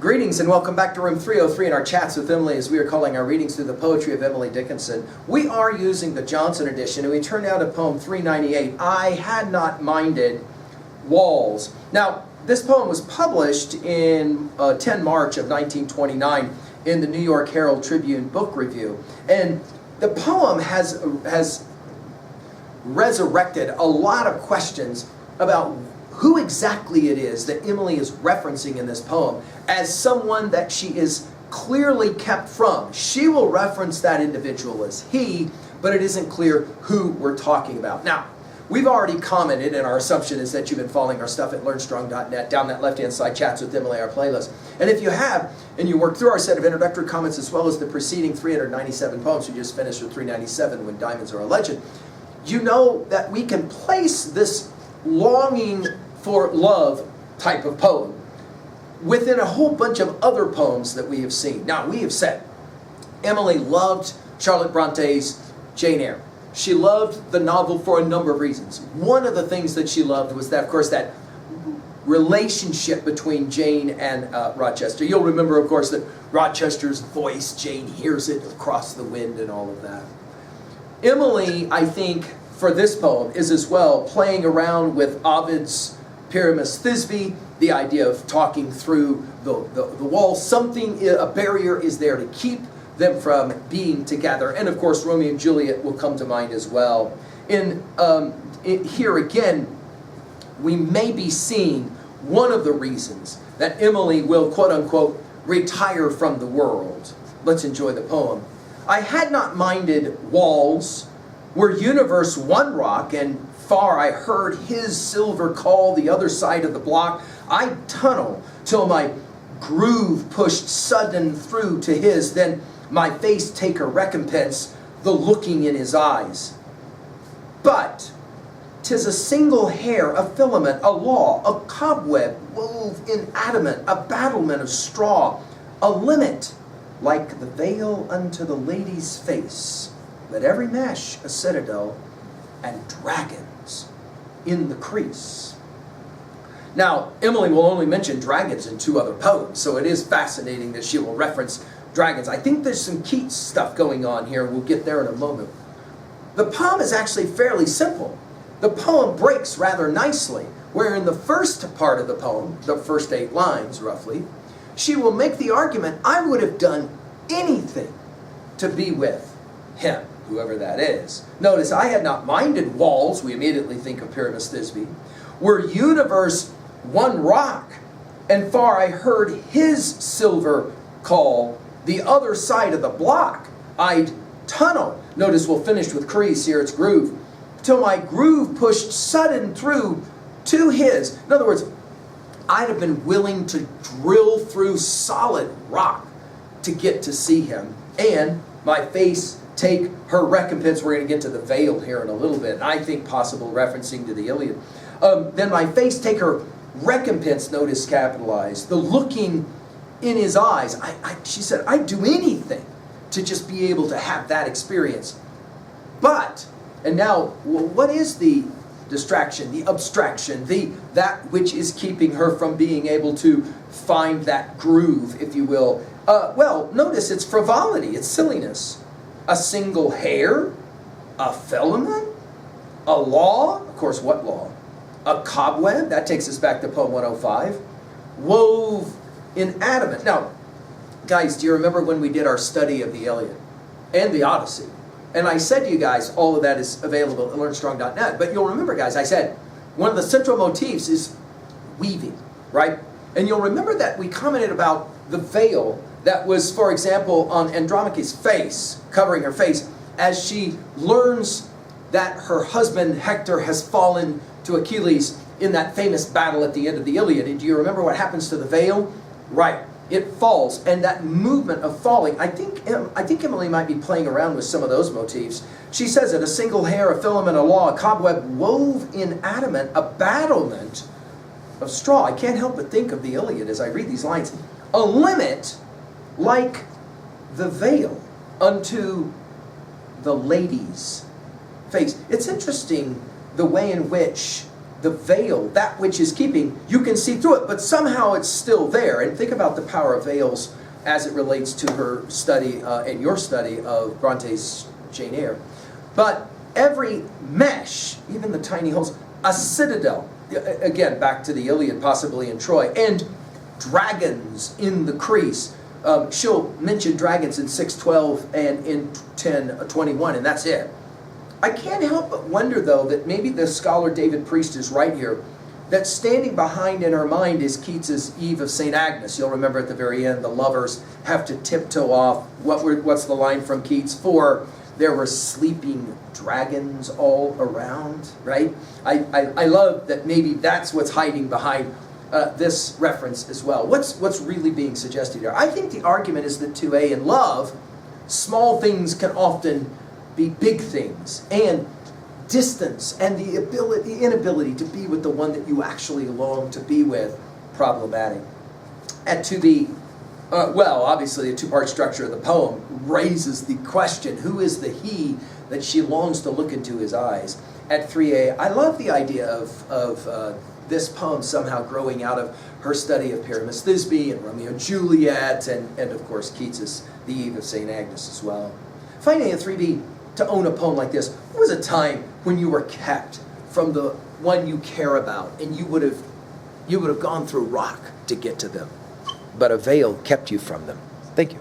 Greetings and welcome back to room 303 in our chats with Emily as we are calling our readings through the poetry of Emily Dickinson. We are using the Johnson edition and we turned out a poem 398, I Had Not Minded Walls. Now, this poem was published in 10 March of 1929 in the New York Herald Tribune Book Review. And the poem has resurrected a lot of questions about who exactly it is that Emily is referencing in this poem as someone that she is clearly kept from. She will reference that individual as he, but it isn't clear who we're talking about. Now, we've already commented, and our assumption is that you've been following our stuff at learnstrong.net, down that left-hand side, Chats with Emily, our playlist. And if you have, and you work through our set of introductory comments as well as the preceding 397 poems, we just finished with 397, When Diamonds Are a Legend, you know that we can place this longing for love type of poem within a whole bunch of other poems that we have seen. Now, we have said Emily loved Charlotte Bronte's Jane Eyre. She loved the novel for a number of reasons. One of the things that she loved was that, of course, that relationship between Jane and Rochester. You'll remember, of course, that Rochester's voice, Jane hears it across the wind and all of that. Emily, I think, for this poem, is as well playing around with Ovid's Pyramus Thisbe, the idea of talking through the wall. Something, a barrier is there to keep them from being together. And of course, Romeo and Juliet will come to mind as well. Here again, we may be seeing one of the reasons that Emily will, quote unquote, retire from the world. Let's enjoy the poem. I had not minded walls, were universe one rock, and far I heard his silver call the other side of the block. I'd tunnel till my groove pushed sudden through to his, then my face take a recompense, the looking in his eyes. But 'tis a single hair, a filament, a law, a cobweb wove in adamant, a battlement of straw, a limit like the veil unto the lady's face. Let every mesh a citadel, and dragons in the crease. Now, Emily will only mention dragons in two other poems, so it is fascinating that she will reference dragons. I think there's some Keats stuff going on here. We'll get there in a moment. The poem is actually fairly simple. The poem breaks rather nicely, where in the first part of the poem, the first 8 lines roughly, she will make the argument, I would have done anything to be with him, whoever that is. Notice, I had not minded walls, we immediately think of Pyramus Thisbe, were universe one rock, and far I heard his silver call the other side of the block. I'd tunnel, notice we'll finish with crease here, it's groove, till my groove pushed sudden through to his. In other words, I'd have been willing to drill through solid rock to get to see him, and my face take her recompense. We're going to get to the veil here in a little bit, and I think possible referencing to the Iliad. Then my face take her recompense, notice capitalized, the looking in his eyes. She said, I'd do anything to just be able to have that experience. But, and now, what is the distraction, the abstraction, that which is keeping her from being able to find that groove, if you will? Well, notice it's frivolity, it's silliness. A single hair, a filament, a law, of course, what law? A cobweb, that takes us back to poem 105, wove in adamant. Now, guys, do you remember when we did our study of the Iliad and the Odyssey? And I said to you guys, all of that is available at learnstrong.net. But you'll remember, guys, I said, one of the central motifs is weaving, right? And you'll remember that we commented about the veil that was, for example, on Andromache's face, covering her face, as she learns that her husband Hector has fallen to Achilles in that famous battle at the end of the Iliad. And do you remember what happens to the veil? Right. It falls, and that movement of falling, I think Emily might be playing around with some of those motifs. She says it, a single hair, a filament, a law, a cobweb wove in adamant, a battlement of straw. I can't help but think of the Iliad as I read these lines. A limit like the veil unto the lady's face. It's interesting the way in which the veil, that which is keeping, you can see through it, but somehow it's still there. And think about the power of veils as it relates to her study and your study of Bronte's Jane Eyre. But every mesh, even the tiny holes, a citadel, again, back to the Iliad, possibly in Troy, and dragons in the crease. She'll mention dragons in 6:12 and in 10:21, and that's it. I can't help but wonder, though, that maybe the scholar David Priest is right here, that standing behind in her mind is Keats's Eve of St. Agnes. You'll remember at the very end, the lovers have to tiptoe off. What's the line from Keats? For there were sleeping dragons all around, right? I love that maybe that's what's hiding behind this reference as well. What's really being suggested here? I think the argument is that in love, small things can often be big things, and distance and the inability to be with the one that you actually long to be with, problematic. And to the obviously the two-part structure of the poem raises the question, who is the he that she longs to look into his eyes? At 3a, I love the idea of this poem somehow growing out of her study of Pyramus Thisbe and Romeo and Juliet, and of course Keats's The Eve of St. Agnes as well. Finally, at 3b, to own a poem like this, what was a time when you were kept from the one you care about, and you would have gone through rock to get to them, but a veil kept you from them? Thank you.